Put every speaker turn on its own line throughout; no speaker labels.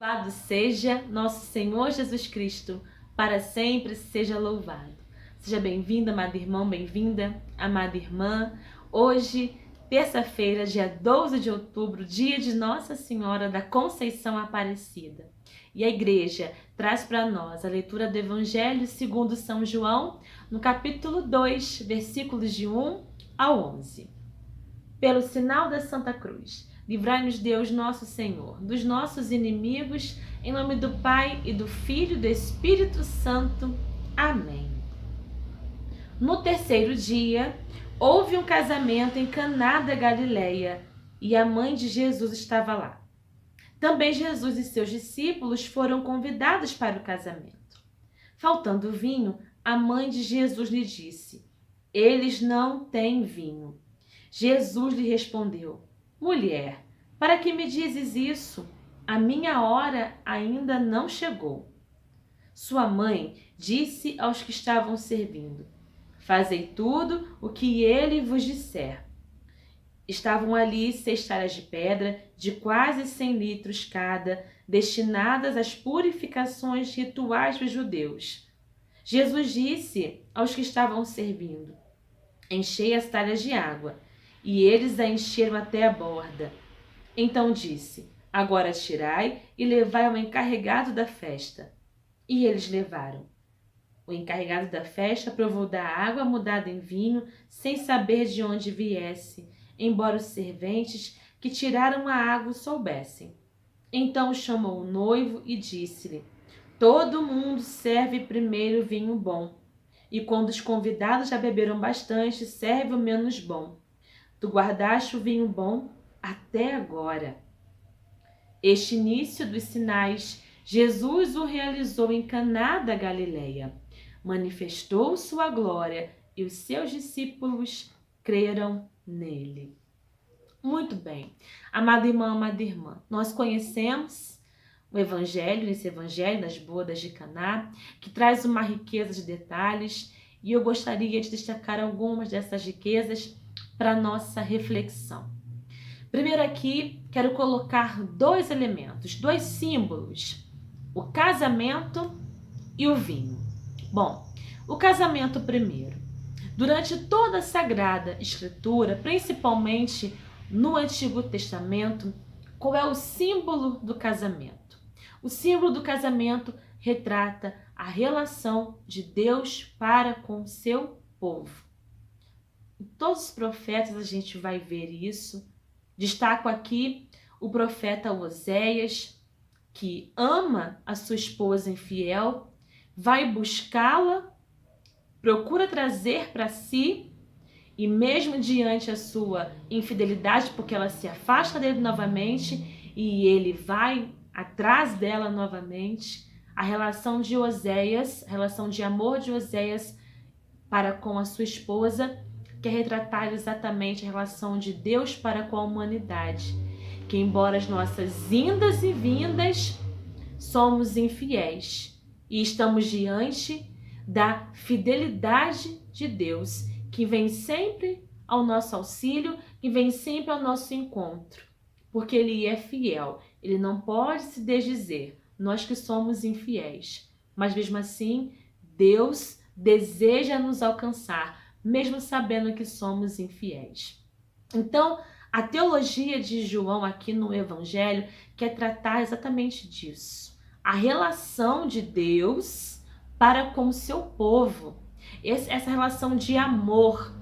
Louvado seja nosso Senhor Jesus Cristo, para sempre seja louvado. Seja bem-vindo, amado irmão, bem-vinda, amada irmã. Hoje, terça-feira, dia 12 de outubro, dia de Nossa Senhora da Conceição Aparecida. E a igreja traz para nós a leitura do Evangelho segundo São João, no capítulo 2, versículos de 1 ao 11. Pelo sinal da Santa Cruz, livrai-nos Deus nosso Senhor, dos nossos inimigos, em nome do Pai e do Filho e do Espírito Santo. Amém. No terceiro dia, houve um casamento em Caná da Galileia, e a mãe de Jesus estava lá. Também Jesus e seus discípulos foram convidados para o casamento. Faltando vinho, a mãe de Jesus lhe disse: eles não têm vinho. Jesus lhe respondeu: mulher, para que me dizes isso? A minha hora ainda não chegou. Sua mãe disse aos que estavam servindo: fazei tudo o que ele vos disser. Estavam ali 6 talhas de pedra, de quase 100 litros cada, destinadas às purificações rituais dos judeus. Jesus disse aos que estavam servindo: enchei as talhas de água. E eles a encheram até a borda. Então disse: agora tirai e levai ao encarregado da festa. E eles levaram. O encarregado da festa provou da água mudada em vinho, sem saber de onde viesse, embora os serventes que tiraram a água soubessem. Então chamou o noivo e disse-lhe: todo mundo serve primeiro vinho bom, e quando os convidados já beberam bastante, serve o menos bom. Tu guardaste o vinho bom até agora. Este início dos sinais, Jesus o realizou em Caná da Galileia. Manifestou sua glória e os seus discípulos creram nele. Muito bem, amada irmã, amada irmã, nós conhecemos o Evangelho, esse Evangelho das bodas de Caná, que traz uma riqueza de detalhes, e eu gostaria de destacar algumas dessas riquezas para nossa reflexão. Primeiro aqui, quero colocar 2 elementos, 2 símbolos: o casamento e o vinho. Bom, o casamento primeiro. Durante toda a Sagrada Escritura, principalmente no Antigo Testamento, qual é o símbolo do casamento? O símbolo do casamento retrata a relação de Deus para com o seu povo. Em todos os profetas a gente vai ver isso. Destaco aqui o profeta Oséias, que ama a sua esposa infiel, vai buscá-la, procura trazer para si, e mesmo diante a sua infidelidade, porque ela se afasta dele novamente e ele vai atrás dela novamente, a relação de Oséias, a relação de amor de Oséias para com a sua esposa, quer retratar exatamente a relação de Deus para com a humanidade, que embora as nossas indas e vindas, somos infiéis e estamos diante da fidelidade de Deus, que vem sempre ao nosso auxílio, que vem sempre ao nosso encontro, porque Ele é fiel, Ele não pode se desdizer, nós que somos infiéis, mas mesmo assim, Deus deseja nos alcançar, mesmo sabendo que somos infiéis. Então, a teologia de João aqui no Evangelho quer tratar exatamente disso. A relação de Deus para com o seu povo. Essa relação de amor.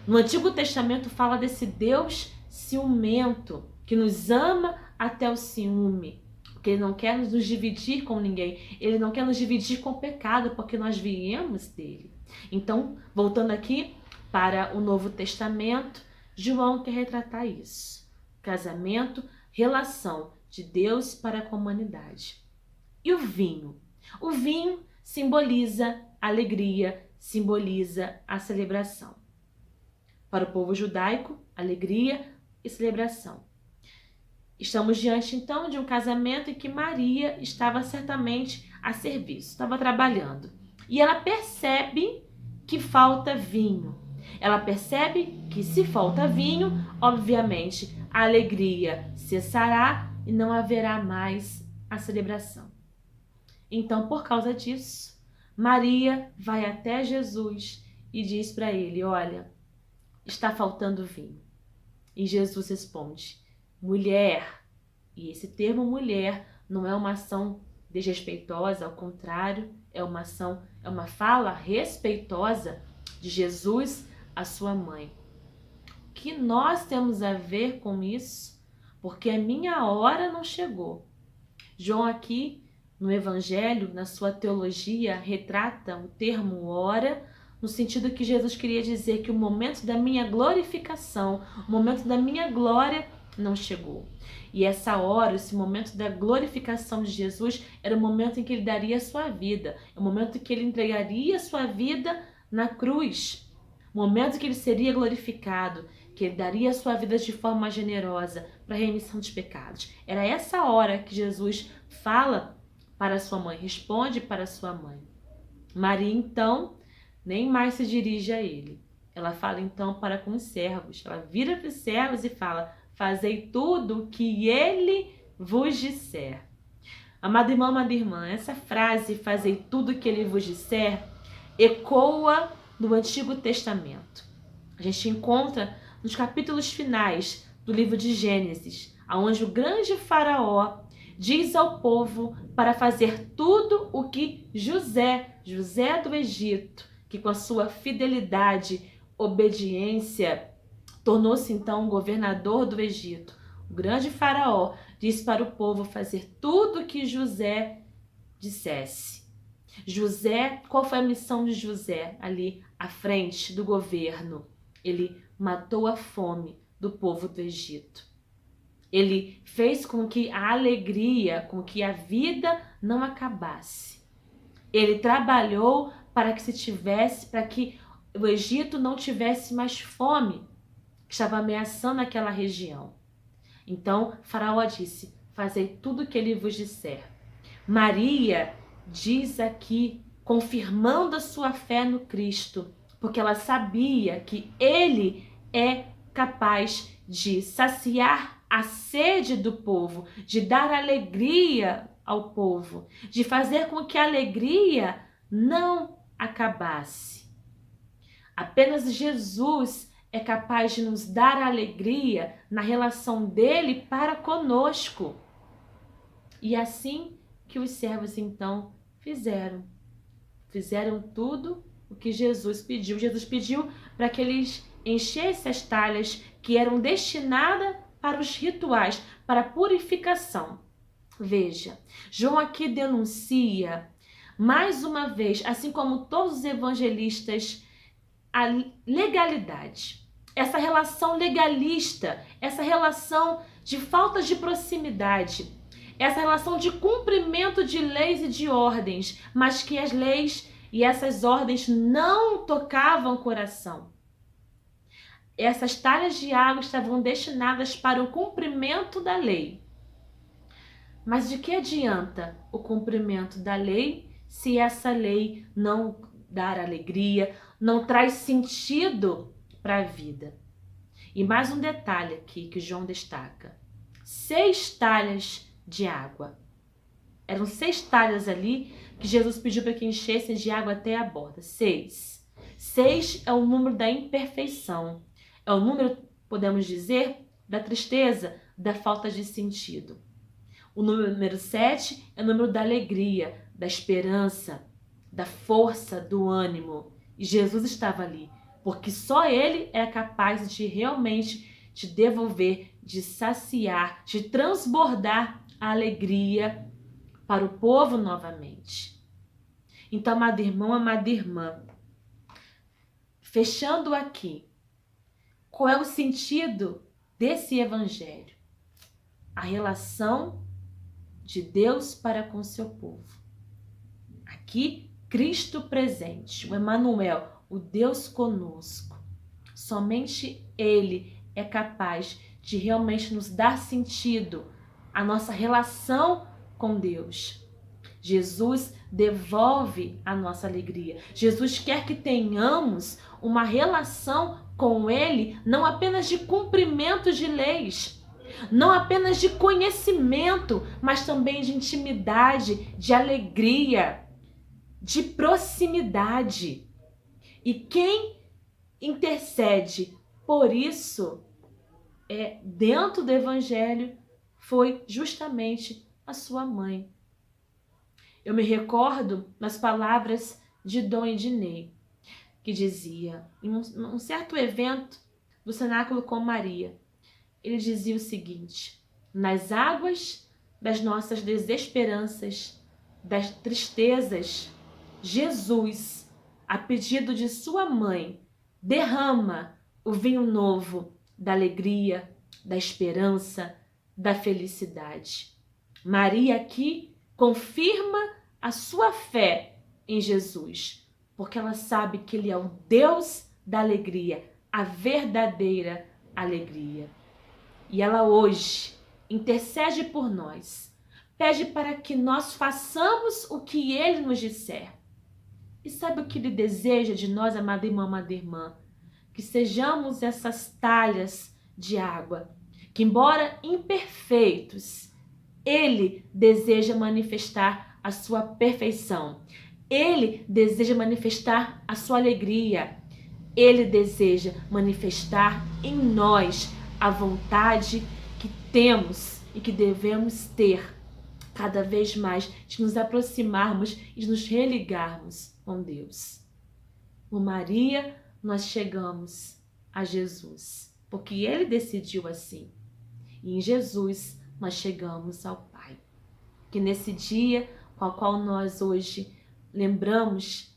No Antigo Testamento fala desse Deus ciumento, que nos ama até o ciúme. Porque Ele não quer nos dividir com ninguém. Ele não quer nos dividir com o pecado, porque nós viemos dele. Então, voltando aqui para o Novo Testamento, João quer retratar isso. Casamento, relação de Deus para com a humanidade. E o vinho? O vinho simboliza alegria, simboliza a celebração. Para o povo judaico, alegria e celebração. Estamos diante, então, de um casamento em que Maria estava certamente a serviço, estava trabalhando. E ela percebe que falta vinho. Ela percebe que se falta vinho, obviamente, a alegria cessará e não haverá mais a celebração. Então, por causa disso, Maria vai até Jesus e diz para ele: olha, está faltando vinho. E Jesus responde: mulher. E esse termo mulher não é uma ação desrespeitosa, ao contrário, é uma fala respeitosa de Jesus à sua mãe. O que nós temos a ver com isso? Porque a minha hora não chegou. João aqui no Evangelho, na sua teologia, retrata o termo hora no sentido que Jesus queria dizer que o momento da minha glorificação, o momento da minha glória não chegou. E essa hora, esse momento da glorificação de Jesus, era o momento em que ele daria a sua vida, é o momento em que ele entregaria a sua vida na cruz, o momento em que ele seria glorificado, que ele daria a sua vida de forma generosa para a remissão dos pecados. Era essa hora que Jesus fala para sua mãe, responde para sua mãe. Maria, então, nem mais se dirige a ele. Ela fala então para com os servos. Ela vira para os servos e fala: fazei tudo o que ele vos disser. Amado irmão, amada irmã, essa frase, fazei tudo o que ele vos disser, ecoa no Antigo Testamento. A gente encontra nos capítulos finais do livro de Gênesis, onde o grande faraó diz ao povo para fazer tudo o que José do Egito, que com a sua fidelidade, obediência, tornou-se então governador do Egito. O grande faraó disse para o povo fazer tudo o que José dissesse. José, qual foi a missão de José ali à frente do governo? Ele matou a fome do povo do Egito. Ele fez com que a alegria, com que a vida não acabasse. Ele trabalhou para que o Egito não tivesse mais fome, que estava ameaçando aquela região. Então, Faraó disse: fazei tudo o que ele vos disser. Maria diz aqui, confirmando a sua fé no Cristo, porque ela sabia que ele é capaz de saciar a sede do povo, de dar alegria ao povo, de fazer com que a alegria não acabasse. Apenas Jesus é capaz de nos dar alegria na relação dele para conosco. E assim que os servos então fizeram tudo o que Jesus pediu. Jesus pediu para que eles enchessem as talhas que eram destinadas para os rituais, para a purificação. Veja, João aqui denuncia mais uma vez, assim como todos os evangelistas, a legalidade. Essa relação legalista, essa relação de falta de proximidade, essa relação de cumprimento de leis e de ordens, mas que as leis e essas ordens não tocavam o coração. Essas talhas de água estavam destinadas para o cumprimento da lei. Mas de que adianta o cumprimento da lei se essa lei não dar alegria, não traz sentido para a vida? E mais um detalhe aqui que João destaca: 6 talhas de água. Eram 6 talhas ali que Jesus pediu para que enchessem de água até a borda. 6. 6 é o número da imperfeição. É o número, podemos dizer, da tristeza, da falta de sentido. O número 7 é o número da alegria, da esperança, da força, do ânimo. E Jesus estava ali, porque só ele é capaz de realmente te devolver, de saciar, de transbordar a alegria para o povo novamente. Então, amado irmão, amada irmã, fechando aqui, qual é o sentido desse evangelho? A relação de Deus para com seu povo. Aqui, Cristo presente, o Emmanuel, o Deus conosco. Somente Ele é capaz de realmente nos dar sentido à nossa relação com Deus. Jesus devolve a nossa alegria. Jesus quer que tenhamos uma relação com Ele, não apenas de cumprimento de leis, não apenas de conhecimento, mas também de intimidade, de alegria, de proximidade. E quem intercede por isso dentro do Evangelho foi justamente a sua mãe. Eu me recordo nas palavras de Dom Ednei, que dizia, em um certo evento do Cenáculo com Maria, ele dizia o seguinte: nas águas das nossas desesperanças, das tristezas, Jesus, a pedido de sua mãe, derrama o vinho novo da alegria, da esperança, da felicidade. Maria aqui confirma a sua fé em Jesus, porque ela sabe que Ele é o Deus da alegria, a verdadeira alegria. E ela hoje intercede por nós, pede para que nós façamos o que Ele nos disser. E sabe o que Ele deseja de nós, amada irmã, amada irmã? Que sejamos essas talhas de água, que embora imperfeitos, Ele deseja manifestar a sua perfeição. Ele deseja manifestar a sua alegria. Ele deseja manifestar em nós a vontade que temos e que devemos ter cada vez mais de nos aproximarmos e de nos religarmos com Deus. Por Maria, nós chegamos a Jesus, porque Ele decidiu assim. E em Jesus, nós chegamos ao Pai. Que nesse dia, com o qual nós hoje lembramos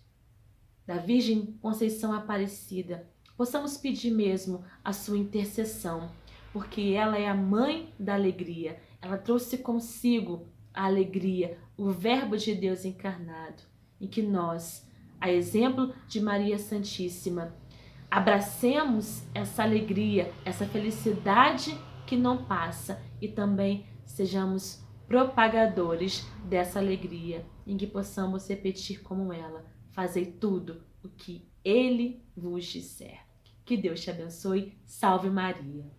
da Virgem Conceição Aparecida, possamos pedir mesmo a sua intercessão, porque ela é a mãe da alegria. Ela trouxe consigo a alegria, o Verbo de Deus encarnado, e que nós, a exemplo de Maria Santíssima, abracemos essa alegria, essa felicidade que não passa e também sejamos propagadores dessa alegria, em que possamos repetir como ela: fazei tudo o que Ele vos disser. Que Deus te abençoe. Salve Maria.